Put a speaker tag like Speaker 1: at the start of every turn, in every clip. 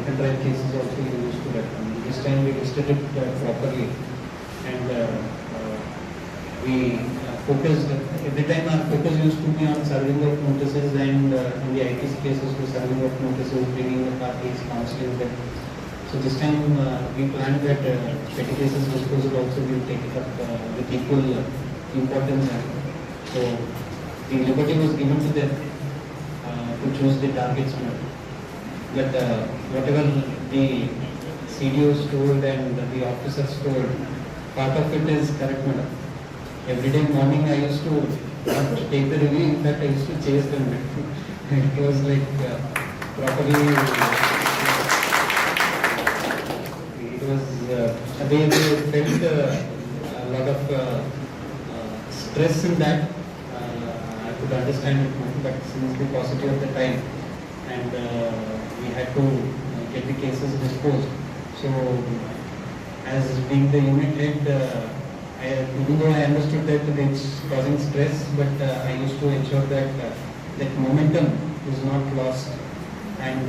Speaker 1: second trial cases also we used to refer. This time we listed it properly, and we focused, every time our focus used to be on serving of notices, and in the ITC cases to serving of notices, bringing the parties, counseling them. So this time we planned that petty cases disposal also will take it up with equal importance. So the liberty was given to them to choose the targets. But whatever the CDOs told and the officers told, part of it is correct, madam. Every day morning I used to take the review. In fact, I used to chase them. It was like properly. It was they felt a lot of stress in that. I could understand it, but since the paucity of the time, and we had to get the cases disposed. So, as being the unit head, even though I understood that it's causing stress, but I used to ensure that that momentum is not lost, and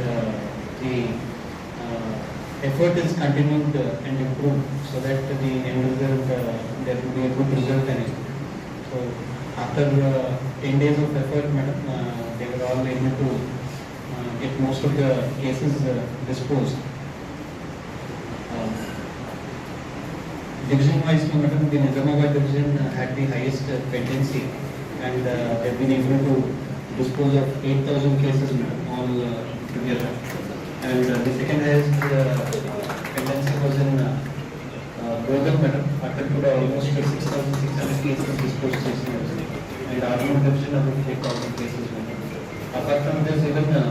Speaker 1: the effort is continued and improved, so that the end result there will be a good result in it. So after 10 days of effort, madam, they were all able to get most of the cases disposed. Division-wise, madam, the Nizamabad division had the highest pendency, and they've been able to dispose of 8,000 cases, madam, all together. And the second highest pendency was in Gurgaon, madam, attempted almost 6,600 cases disposed, and Arnold division about 8,000 cases, madam. Apart from this, even the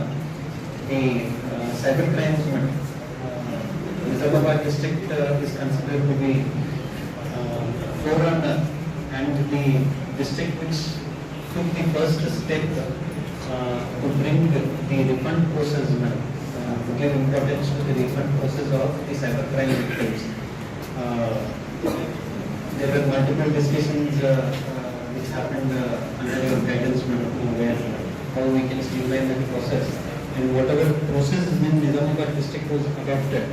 Speaker 1: cyber crimes, madam, Nizamabad district is considered to be forerunner, and the district which took the first step to bring the refund process, to give importance to the refund process of the cybercrime victims. There were multiple discussions which happened under your guidance, where how we can streamline the process, and whatever process in Nizamabad district was adopted,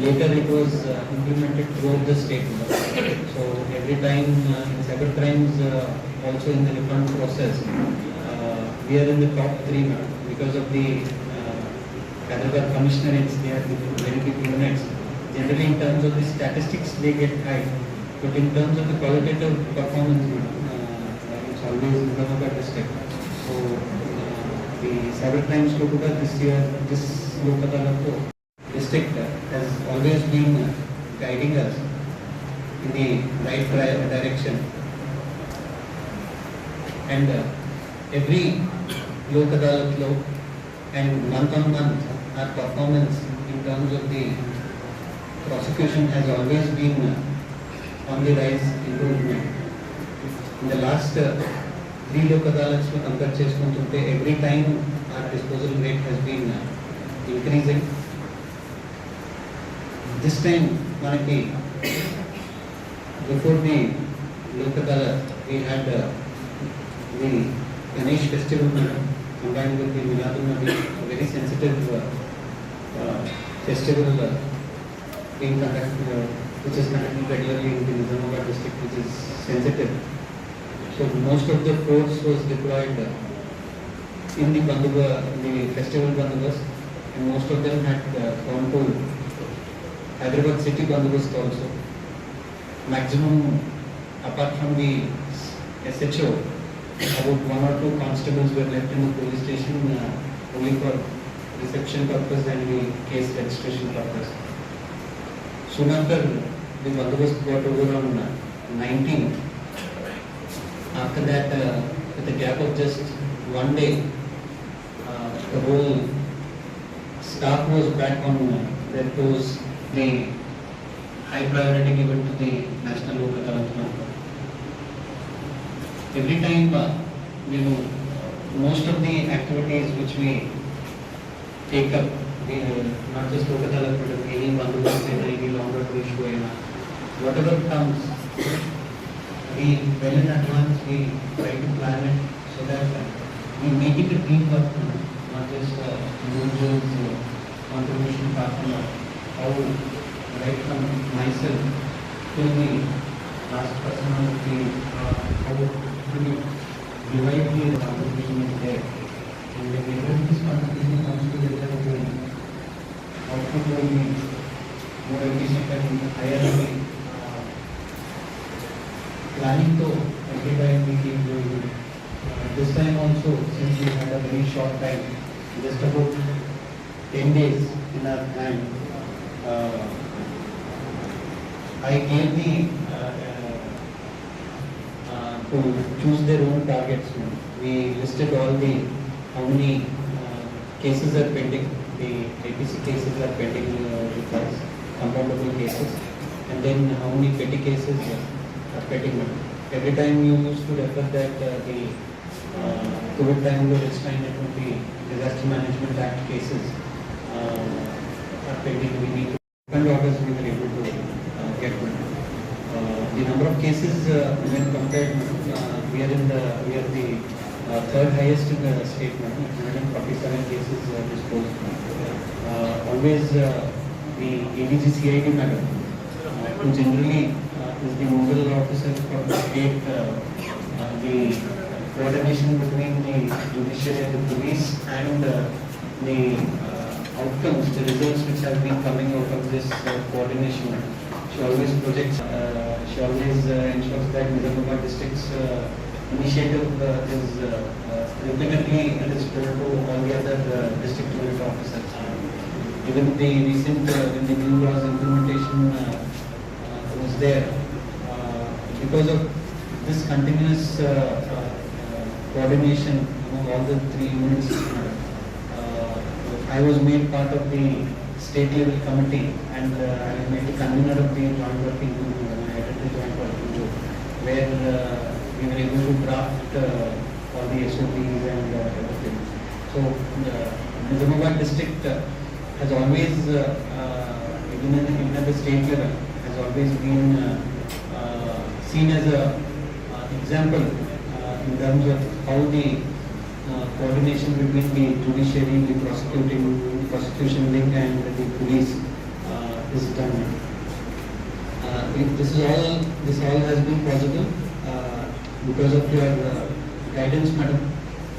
Speaker 1: later it was implemented throughout the state. So every time in cyber crimes, also in the refund process, we are in the top 3 because of the Hyderabad commissionerates. They are very big units. Generally, in terms of the statistics, they get high, but in terms of the qualitative performance, it's always in Hyderabad district. So the cyber crimes this year, this Lok Adalat district has always been guiding us in the right direction, and every Lok Adalat and month on month, our performance in terms of the prosecution has always been on the rise, improvement. In the last 3 Lok Adalats to compare chestunte, every time our disposal rate has been increasing. This time, before the Lok Adalat, we had the Ganesh festival combined with the Miladun Nabi, a very sensitive festival being conducted, which is conducted regularly in the Nizamabad district, which is sensitive. So most of the force was deployed in the festival bandobast, and most of them had gone to Hyderabad city bandobast also. Maximum, apart from the SHO, about 1 or 2 constables were left in the police station only for reception purpose and the case registration purpose. Soon after, the bandobast got over on 19th. After that, with a gap of just 1 day, the whole staff was back on their toes. The high priority given to the National Lok Adalat. Every time, most of the activities which we take up, not just Lok Adalat, but any bandobast, any longer issue, whatever comes, we well in advance we try to plan it so that we make it a teamwork, not just individuals contribution కాకుండా how right from myself till the last person of the how to divide the contribution is there. And the whenever this contribution comes together, the output will be more efficient and higher the planning to every time we keep doing it. This time also, since we had a very short time, just about 10 days in our hand, I gave the to choose their own targets. We listed all the how many cases are pending, the APC cases are pending with us, compoundable cases, and then how many petty cases are pending. Every time you used to refer that the COVID time లో రెస్ట్రైనటువంటి disaster management act cases are pending. We need to open orders we were able to get one. The number of cases when compared, we are the third highest in the state, 147 cases disposed. Always the ADG CID madam, who generally is the nodal officer for the state, the coordination between the judiciary and the police and the outcomes, the results which have been coming out of this coordination. She always projects, she always ensures that Nizamabad district's initiative is replicably and is told to all the other district unit officers. Even the recent, when the new laws implementation was there, because of this continuous coordination among all the three units, I was made part of the state level committee and I was made the convener of the joint working group, I headed the joint working group, where we were able to draft all the SOPs and everything. So Nizamabad district has always, even at the state level, has always been seen as a example in terms of how the coordination between the judiciary, the prosecution wing and the police is done. This all has been possible because of your guidance, madam.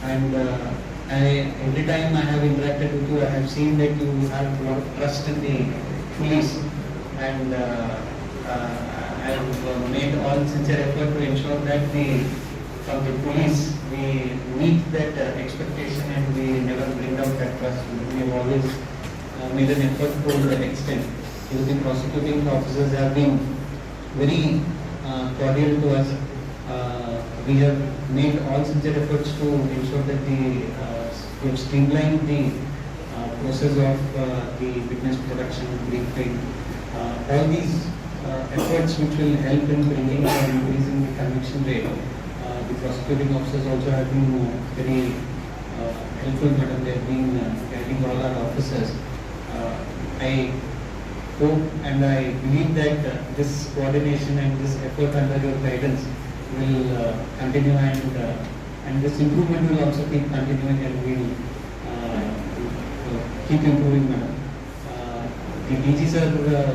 Speaker 1: And every time I have interacted with you, I have seen that you have a lot of trust in the police, and I have made all sincere effort to ensure that from the police we meet that expectation and we never bring down that trust. We have always made an effort to that extent. The prosecuting officers have been very cordial to us. We have made all sincere efforts to ensure that we have streamlined the process of the witness production, briefing. All these efforts which will help in bringing or increasing the conviction rate. The prosecuting officers also have been very helpful, madam. They have been guiding all our officers. I hope and I believe that this coordination and this effort under your guidance will continue, and this improvement will also keep continuing and will keep improving, madam. The DG sir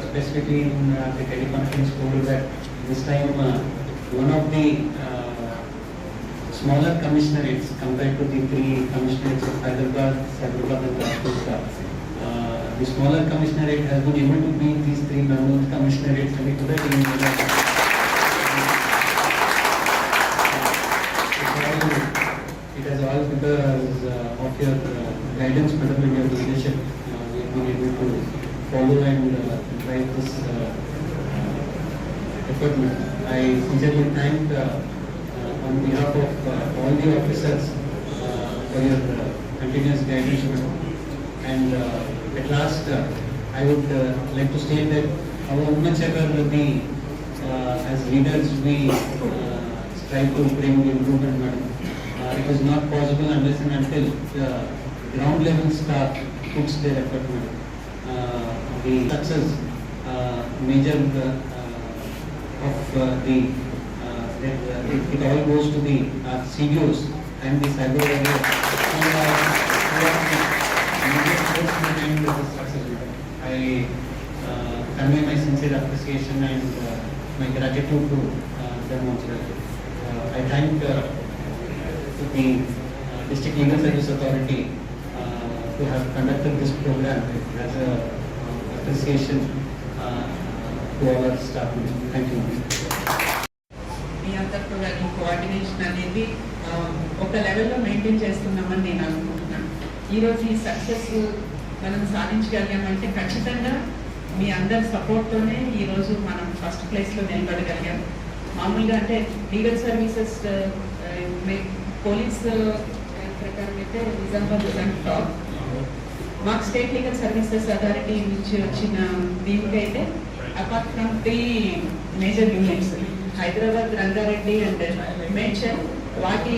Speaker 1: specifically in the teleconference told that this time one of the smaller commissionerates compared to the three commissionerates of Hyderabad and Rajkot, the smaller commissionerate has been able to beat these three mammoth commissionerates and it has all because of your guidance, madam, and your leadership. We have been able to follow and drive this effort. I sincerely thank on behalf of all the officers for your continuous guidance. And at last, I would like to state that how much ever we, as leaders, we strive to bring improvement, madam, it is not possible unless and until the ground level staff puts their effort, madam. The success major of it all goes to the CDOs and the cyber area who are major sportsmen and this is successful. I convey my sincere appreciation and my gratitude to them also. I thank the District Legal Service Authority to have conducted this program as a appreciation to all our staff. Thank you.
Speaker 2: మీ అందరితో కానీ coordination అనేది ఒక లెవెల్లో maintain చేస్తున్నామని నేను అనుకుంటున్నాను. ఈరోజు ఈ సక్సెస్ మనం సాధించగలిగామంటే ఖచ్చితంగా మీ అందరి సపోర్ట్తోనే ఈరోజు మనం ఫస్ట్ ప్లేస్లో నిలబడగలిగాం. మామూలుగా అంటే లీగల్ సర్వీసెస్ పోలీస్ ప్రకారం అయితే నిజామాబాద్ టాప్. మాకు స్టేట్ లీగల్ సర్వీసెస్ అథారిటీ నుంచి వచ్చిన దీనికైతే apart from 3 major units Hyderabad, Rangareddy and Medchal, వాటి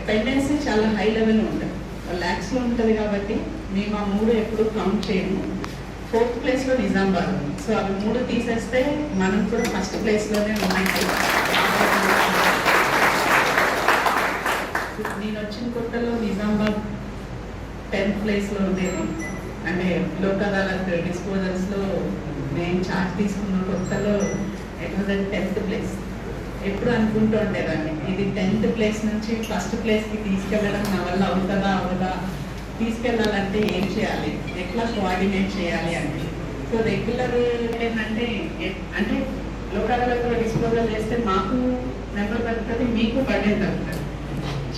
Speaker 2: పెండెన్సీ చాలా హై లెవెల్ ఉంటుంది, ల్యాక్స్లో ఉంటుంది. కాబట్టి మేము ఆ 3 ఎప్పుడు కౌంట్ చేయము. 4th ప్లేస్లో నిజామాబాద్. సో అవి 3 తీసేస్తే మనం కూడా ఫస్ట్ ప్లేస్లోనే ఉన్నాయి. నేను వచ్చిన కొత్తలో నిజామాబాద్ 10th ప్లేస్లో ఉండేది. అంటే లోక్ అదాలత్ డిస్పోజల్స్లో నేను చార్జ్ తీసుకున్న కొత్తలో ఇట్ వాజ్ 10th ప్లేస్. ఎప్పుడు అనుకుంటూ ఉండేదాన్ని ఇది 10th ప్లేస్ నుంచి ఫస్ట్ ప్లేస్కి తీసుకెళ్ళడం నా వల్ల అవుతుందా అవదా, తీసుకెళ్ళాలంటే ఏం చేయాలి, ఎట్లా కోఆర్డినేట్ చేయాలి అంటే. సో రెగ్యులర్ ఏంటంటే అంటే లోక్ అదాలత్లో డిస్పోజల్ చేస్తే మాకు నెంబర్ తగ్గుతుంది, మీకు బడ్జెట్ తగ్గుతుంది.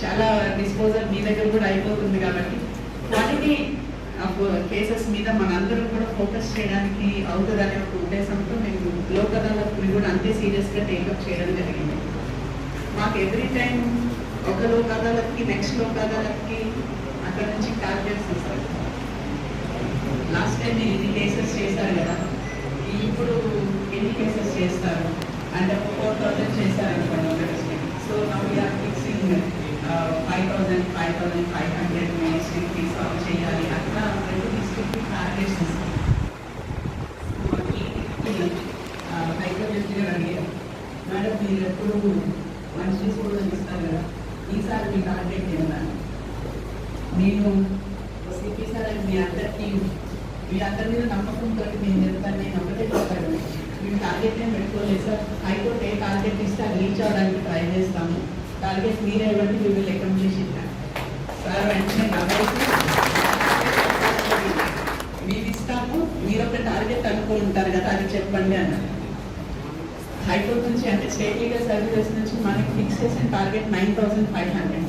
Speaker 2: చాలా డిస్పోజల్ మీ దగ్గర కూడా అయిపోతుంది. కాబట్టి క్వాలిటీ ఆఫ్ కేసెస్ మీద మనందరం కూడా ఫోకస్ చేయడానికి అవుతుందనే ఒక ఉద్దేశంతో మేము లోక్ అదాలత్ని కూడా అంతే సీరియస్గా టేకప్ చేయడం జరిగింది. మాకు ఎవ్రీ టైం ఒక లోక్ అదాలత్కి నెక్స్ట్ లోక్ అదాలత్కి అక్కడ నుంచి టార్గెట్స్ ఇస్తారు. లాస్ట్ టైం మీరు ఇన్ని కేసెస్ చేశారు కదా, ఇప్పుడు ఎన్ని కేసెస్ చేస్తారు అంటే 4,000 చేశారనుకోండి ఒక district. So now we are fixing 5,500 డిస్ట్రిక్ట్కి సాల్వ్ చేయాలి. అట్లా ప్రతి డిస్ట్రిక్ట్కి టార్గెట్స్ ఇస్తాం. హైకోర్టు గారు అడిగారు, మేడం మీరు ఎప్పుడు మంచి డిస్పోజల్ ఇస్తారు కదా, ఈసారి మీ టార్గెట్ ఏంటని. నేను సిపి సార్ మీ అందరి మీద నమ్మకంతో నేను చెప్తాను. నేను ఒకటే చెప్పాను, మేము టార్గెట్ ఏం పెట్టుకోలేదు సార్, హైకోర్టు ఏ టార్గెట్ ఇస్తే అది రీచ్ అవ్వడానికి ట్రై చేస్తాము, టార్గెట్ మీరే ఇవ్వండి, me will accomplish it sir. వెంటనే మేము ఇస్తాము, మీరు ఒక టార్గెట్ అనుకుంటారు కదా అది చెప్పండి అన్నారు. హైకోర్టు నుంచి అంటే స్టేట్ లీగల్ సర్వీసెస్ నుంచి మనకి ఫిక్స్ చేసిన టార్గెట్ 9,500.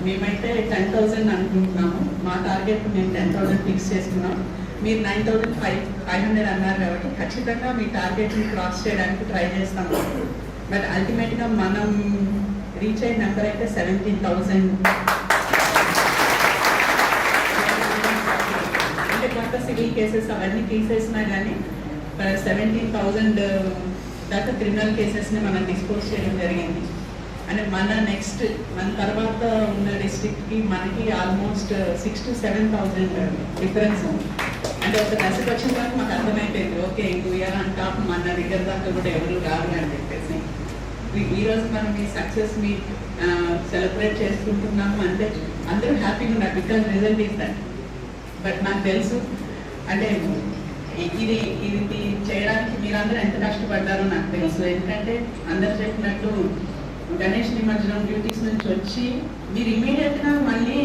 Speaker 2: మేమైతే 10,000 అనుకుంటున్నాము. మా టార్గెట్ మేము 10,000 ఫిక్స్ చేసుకున్నాం. మీరు 9,500 అన్నారు కాబట్టి ఖచ్చితంగా మీ టార్గెట్ని క్రాస్ చేయడానికి ట్రై చేస్తాము. బట్ అల్టిమేట్గా మనం రీచ్ అయిన నెంబర్ అయితే 17,000. అంటే కొంత సివిల్ కేసెస్ అవన్నీ తీసేసినా కానీ 17,000 దాకా క్రిమినల్ కేసెస్ని మనం డిస్పోజ్ చేయడం జరిగింది. అంటే మన తర్వాత ఉన్న డిస్ట్రిక్ట్కి మనకి ఆల్మోస్ట్ 6,000 to 7,000 డిఫరెన్స్. అంటే ఒక దశకు వచ్చిన వరకు మాకు అర్థమైపోయింది, ఓకే వీఆర్ ఆన్ టాప్, మన దగ్గర దాకా కూడా ఎవరు రారు అని చెప్పేసి. ఈరోజు మనం ఈ సక్సెస్ని సెలబ్రేట్ చేసుకుంటున్నాము అంటే అందరూ హ్యాపీగా ఉన్నారు, because result is that. But నాకు తెలుసు అంటే ఇది చేయడానికి మీరందరూ ఎంత కష్టపడ్డారో నాకు తెలుసు. ఎందుకంటే అందరు చెప్పినట్టు గణేష్ నిమజ్జనం డ్యూటీస్ నుంచి వచ్చి మీరు ఇమీడియట్గా మళ్ళీ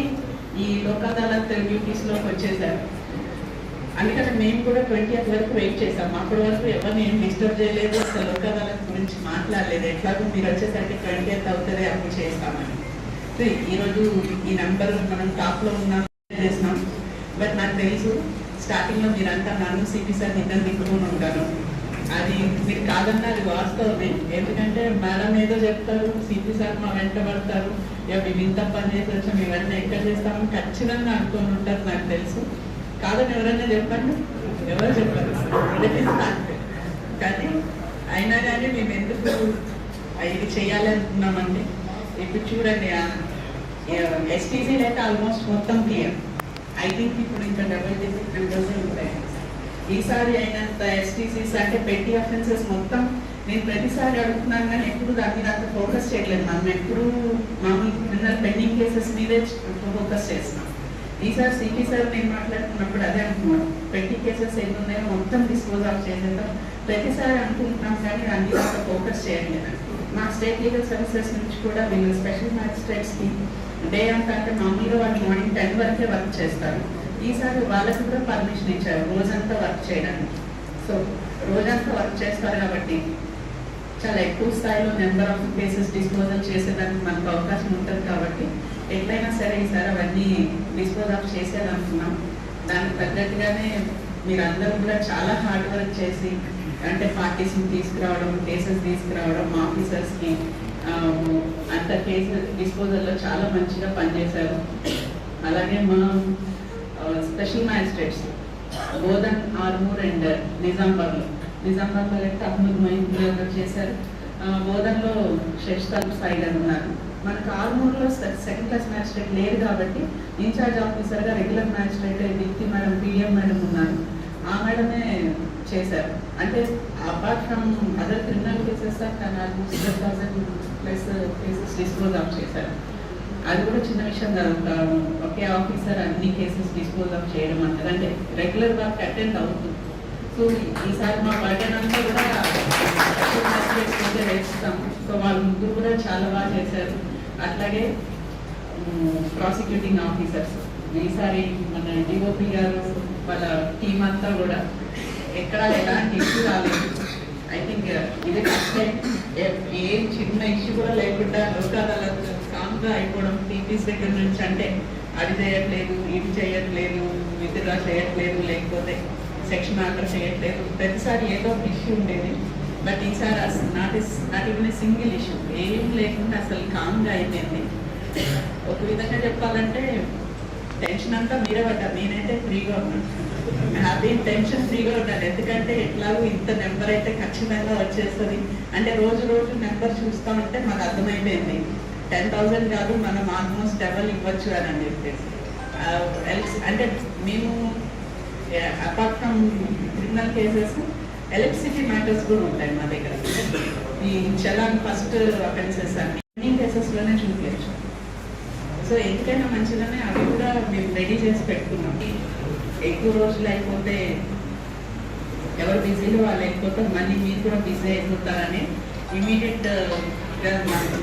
Speaker 2: ఈ లోక్ అదాలత్ డ్యూటీస్లోకి వచ్చేసారు. అందుకని మేము కూడా 20th వరకు వెయిట్ చేసాము. అప్పటి వరకు ఎవరిని ఏం డిస్టర్బ్ చేయలేదు, అసలు లోక్ అదాలత్ గురించి మాట్లాడలేదు. ఎట్లాగో మీరు వచ్చేసరికి 20th అవుతుంది అప్పుడు చేస్తామని. సో ఈరోజు ఈ నెంబర్ మనం టాప్లో ఉన్నాం చేసినాం. బట్ నాకు తెలుసు స్టార్టింగ్లో మీరంతా నన్ను సిపి సార్ ఇద్దరు దిక్కుని ఉంటాను. అది మీరు కాదన్నా అది వాస్తవమే. ఎందుకంటే మేడం ఏదో చెప్తారు, సిపి సార్ మా వెంట పడతారు, మేము ఇంత పని చేసి వచ్చాం, మేము వెంటనే ఎక్కడ చేస్తామని ఖచ్చితంగా అనుకొని ఉంటారు. నాకు తెలుసు. కాదని ఎవరైనా చెప్పండి, ఎవరు చెప్పారు కానీ అయినా కానీ మేము ఎందుకు ఇది చేయాలి అనుకున్నామంటే ఇప్పుడు చూడండి ఎస్టీసీ అయితే ఆల్మోస్ట్ మొత్తం క్లియర్. ఐ థింక్ ఇప్పుడు ఇంకా డబుల్ డిజిట్ నెంబర్స్ ఉంటాయి. ఈసారి అయినంత ఎస్టీసీస్ అంటే పెట్టి అఫెన్సెస్ మొత్తం నేను ప్రతిసారి అడుగుతున్నాను కానీ ఎప్పుడు దాని మీద అంత ఫోకస్ చేయలేదు. మనం ఎప్పుడు మామూలు క్రిమినల్ పెండింగ్ కేసెస్ మీదే ఫోకస్ చేస్తున్నాం. ఈసారి సిపి సార్ నేను మాట్లాడుతున్నప్పుడు అదే అంటున్నాను, 20 కేసెస్ ఎన్ని ఉన్నాయో మొత్తం డిస్పోజ్ ఆఫ్ చేసేద్దాం. ప్రతిసారి అనుకుంటున్నాం కానీ అన్ని దాకా ఫోకస్ చేయట్లేదు. మా స్టేట్ లీగల్ సర్వీసెస్ నుంచి కూడా వీళ్ళు స్పెషల్ మ్యాజిస్ట్రేట్స్కి డే అంతా అంటే మామూలుగా వాళ్ళు మార్నింగ్ 10 వరకే వర్క్ చేస్తారు. ఈసారి వాళ్ళకి కూడా పర్మిషన్ ఇచ్చారు రోజంతా వర్క్ చేయడానికి. సో రోజంతా వర్క్ చేస్తారు కాబట్టి చాలా ఎక్కువ స్థాయిలో నెంబర్ ఆఫ్ కేసెస్ డిస్పోజల్ చేసేదానికి మనకు అవకాశం ఉంటుంది. కాబట్టి ఎట్లయినా సరే ఈసారి అవన్నీ డిస్పోజ్ ఆఫ్ చేసేదనుకున్నాం. దానికి తగ్గట్టుగానే మీరు అందరూ కూడా చాలా హార్డ్ వర్క్ చేసి అంటే పార్టీస్ని తీసుకురావడం, కేసెస్ తీసుకురావడం, ఆఫీసర్స్కి అంత కేసు డిస్పోజల్లో చాలా మంచిగా పనిచేశారు. అలాగే మా special magistrates Bodhan, Armoor and నిజామాబాద్లో అయితే అహ్మద్ మహీద్ గారు చేశారు. బోధన్లో శశితల్ సైడ్ అని ఉన్నారు. మనకు ఆర్మూర్లో సెకండ్ క్లాస్ మ్యాజిస్ట్రేట్ లేరు కాబట్టి ఇన్ఛార్జ్ ఆఫీసర్గా regular magistrate Deepti madam, PM madam ఉన్నారు. ఆ మేడమే చేశారు. అంటే apart from other criminal cases almost 10,000+ cases dispose of చేశారు. అది కూడా చిన్న విషయం కాదు. ఒకే ఆఫీసర్ అన్ని కేసెస్ డిస్పోజ్ ఆఫ్ చేయడం అంటారు అంటే రెగ్యులర్ వర్క్ అటెండ్ అవుతుంది. సో ఈసారి మా బర్డెన్ అంతా కూడా వేస్తాం. సో వాళ్ళ ముగ్గురు కూడా చాలా బాగా చేశారు. అట్లాగే ప్రాసిక్యూటింగ్ ఆఫీసర్స్ ఈసారి మన డిఓపి గారు వాళ్ళ టీం అంతా కూడా ఎక్కడ ఎలాంటి ఇష్యూ రాలేదు. ఐ థింక్ ఇది ఫస్ట్ టైం ఏం చిన్న ఇష్యూ కూడా లేకుండా లోక్ అదాలత్ కామ్గా అయిపోవడం. టీపీస్ దగ్గర నుంచి అంటే అది చేయట్లేదు, ఇది చేయట్లేదు, విత్డ్రా చేయట్లేదు, లేకపోతే సెక్షన్ ఆర్డర్ చేయట్లేదు, ప్రతిసారి ఏదో ఒక ఇష్యూ ఉండేది. బట్ ఈసారి అసలు నాట్ ఈవెన్ సింగిల్ ఇష్యూ ఏం లేకుండా అసలు కామ్గా అయిపోయింది. ఒక విధంగా చెప్పాలంటే టెన్షన్ అంతా మీరే పడ్డారు. నేనైతే ఫ్రీగా ఉన్నాను, హ్యాపీ టెన్షన్ ఫ్రీగా ఉన్నాను. ఎందుకంటే ఎట్లాగో ఇంత నెంబర్ అయితే ఖచ్చితంగా వచ్చేస్తుంది. అంటే రోజు రోజు నెంబర్ చూస్తూ ఉంటే మాకు అర్థమైపోయింది 10,000 కాదు, మనం ఆల్మోస్ట్ డబల్ ఇవ్వచ్చు అని చెప్పేసి. అంటే మేము apart from criminal cases electricity matters కూడా ఉంటాయి మా దగ్గర. ఈ చలాన్ ఫస్ట్ అఫెన్సెస్ అన్ని కేసెస్లోనే చూపించచ్చు. సో ఎందుకైనా మంచిగానే అవి కూడా మేము రెడీ చేసి పెట్టుకున్నాం. ఎక్కువ రోజులు అయిపోతే ఎవరు బిజీలో వాళ్ళు అయిపోతే మళ్ళీ మీరు కూడా బిజీ అయిపోతారని ఇమీడియట్గా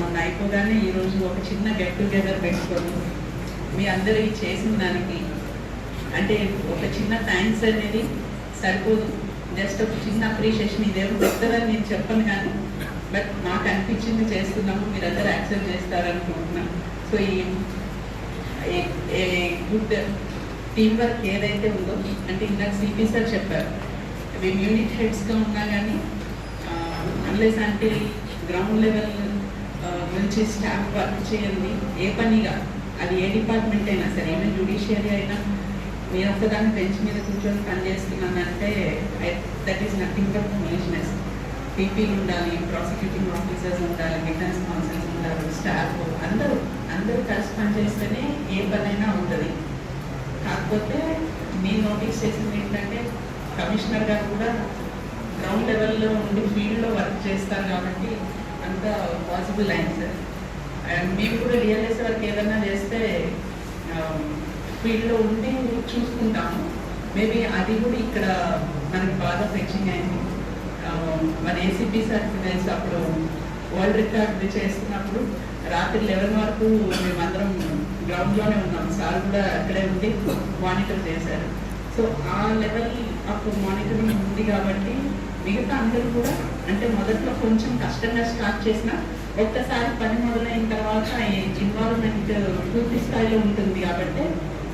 Speaker 2: మొన్న అయిపోగానే ఈరోజు ఒక చిన్న గెట్ టుగెదర్ పెట్టుకొని మీ అందరూ చేసిన దానికి అంటే ఒక చిన్న థ్యాంక్స్ అనేది సరిపోదు. జస్ట్ ఒక చిన్న అప్రిషియేషన్. ఇదేమో పెద్దదని నేను చెప్పను కానీ బట్ మాకు అనిపించింది చేస్తున్నాము, మీరందరూ యాక్సెప్ట్ చేస్తారనుకుంటున్నాను. సో ఈ గుడ్ టీమ్ వర్క్ ఏదైతే ఉందో అంటే ఇందాక సిపి సార్ చెప్పారు, మేము యూనిట్ హెడ్స్గా ఉన్నా కానీ అన్లెస్ అంటే గ్రౌండ్ లెవెల్ నుంచి స్టాఫ్ వర్క్ చేయండి ఏ పనిగా అది ఏ డిపార్ట్మెంట్ అయినా సరే, ఏమైనా జ్యుడిషియరీ అయినా మీరు ఒక్కదాన్ని బెంచ్ మీద కూర్చొని పనిచేస్తున్నానంటే that is nothing but foolishness. పీపీలు ఉండాలి, ప్రాసిక్యూటింగ్ ఆఫీసర్స్ ఉండాలి, డిఫెన్స్ కౌన్సిల్స్ ఉండాలి, స్టాఫ్ అందరూ కలిసి పనిచేస్తేనే ఏ పనైనా ఉంటుంది. కాకపోతే నేను నోటీస్ చేసింది ఏంటంటే కమిషనర్ గారు కూడా గ్రౌండ్ లెవెల్లో ఉండి ఫీల్డ్లో వర్క్ చేస్తారు కాబట్టి అంత పాసిబుల్ అయింది సార్. అండ్ మేము కూడా రియలైజ్ వర్క్ ఏదైనా చేస్తే ఫీల్డ్లో ఉండి చూసుకుంటాము. మేబీ అది కూడా ఇక్కడ మనకి బాగా ఫెచ్చింగ్ అయింది. మన ఏసీపీ సార్ తెలుసు, అప్పుడు వరల్డ్ రికార్డ్ చేస్తున్నప్పుడు రాత్రి 11 వరకు మేమందరం గ్రౌండ్లోనే ఉన్నాం. సార్ కూడా అక్కడే ఉండి మానిటర్ చేశారు. సో ఆ లెవెల్ అప్పుడు మానిటరింగ్ ఉంది కాబట్టి మిగతా అందరూ కూడా అంటే మొదట్లో కొంచెం కష్టంగా స్టార్ట్ చేసిన ఒక్కసారి పని మొదలైన తర్వాత ఇన్వాల్వ్మెంట్ పూర్తి స్థాయిలో ఉంటుంది కాబట్టి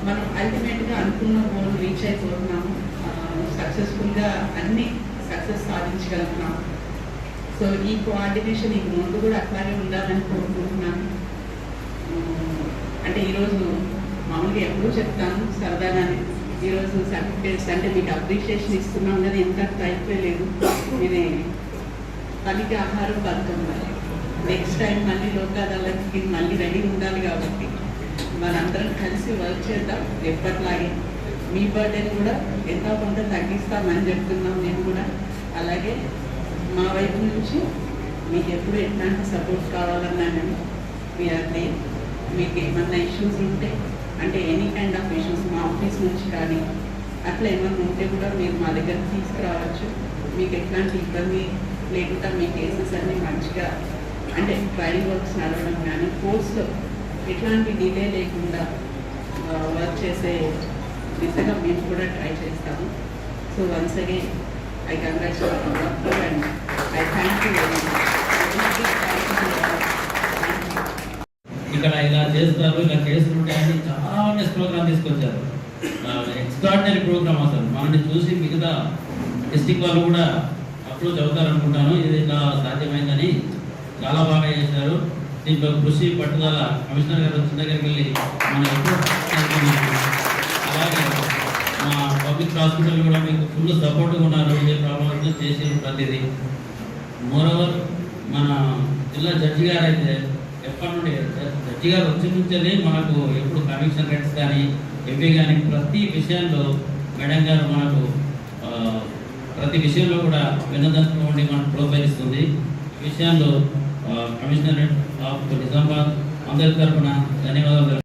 Speaker 2: మనం అల్టిమేట్గా అనుకున్న గోల్ రీచ్ అయిపోతున్నాము. సక్సెస్ఫుల్గా అన్ని సక్సెస్ సాధించగలుగుతున్నాము. సో ఈ కోఆర్డినేషన్ ఈ ముందు కూడా అట్లాగే ఉండాలని కోరుకుంటున్నాను. అంటే ఈరోజు మామూలుగా ఎప్పుడూ చెప్తాను సరదాగానే, ఈరోజు సర్టిఫికేట్స్ అంటే మీకు అప్రిషియేషన్ ఇస్తున్నాం కదా, ఎంత అయిపోయలేదు. ఇది పనికి ఆహారం పథకం. నెక్స్ట్ టైం మళ్ళీ లోక్ అదాలత్కి మళ్ళీ రెడీ ఉండాలి కాబట్టి మనందరం కలిసి వర్క్ చేద్దాం. ఎప్పట్లాగే మీ బర్త్డే కూడా ఎంతో కొంత తగ్గిస్తామని చెప్తున్నాం నేను కూడా. అలాగే మా వైపు నుంచి మీకు ఎప్పుడు ఎట్లాంటి సపోర్ట్ కావాలన్నా కానీ మీ అన్నీ మీకు ఏమన్నా ఇష్యూస్ ఉంటే అంటే ఎనీ కైండ్ ఆఫ్ ఇష్యూస్ మా ఆఫీస్ నుంచి కానీ అట్లా ఏమైనా ఉంటే కూడా మీరు మా దగ్గర తీసుకురావచ్చు. మీకు ఎట్లాంటి ఇబ్బంది లేకుండా మీ కేసెస్ అన్నీ మంచిగా అంటే ట్రయల్ వర్క్స్ నడవడం కానీ కోర్సులో ఎట్లాంటి డిలే లేకుండా వర్క్ చేసే దిశగా మేము కూడా ట్రై చేస్తాము. So once again I congratulate doctor and I thank you very much.
Speaker 3: ఇక్కడ ఇలా చేస్తారు, ఇలా చేస్తుంటే అని చాలా నెక్స్ట్ ప్రోగ్రామ్ తీసుకొచ్చారు. ఎక్స్ట్రాడినరీ ప్రోగ్రామ్ అసలు మనల్ని చూసి మిగతా డిస్టిక్ వాళ్ళు కూడా అప్రోచ్ అవుతారు అనుకుంటాను. ఇది ఇలా సాధ్యమైందని చాలా బాగా చేశారు. దీంట్లో కృషి పట్టుదల కమిషనర్ గారు వచ్చిన దగ్గరికి వెళ్ళి మన అలాగే మా పబ్లిక్ హాస్పిటల్ కూడా మీకు ఫుల్ సపోర్ట్గా ఉన్నారు. ఏ ప్రాబ్లమ్స్ చేసి ప్రతిదీ. మోరోవర్ మన జిల్లా జడ్జి గారు అయితే ఎప్పటి నుండి జడ్జి గారు వచ్చి నుంచే మనకు ఎప్పుడు కమిషన్ రేట్స్ కానీ ఎంపీ కానీ ప్రతి విషయంలో మేడం గారు మనకు ప్రతి విషయంలో కూడా వినోదంతో ఉండి మనకు ప్రోత్సహిస్తుంది. ఈ విషయంలో కమిషనరేట్ ఆఫ్ నిజామాబాద్ అందరి తరఫున ధన్యవాదాలు.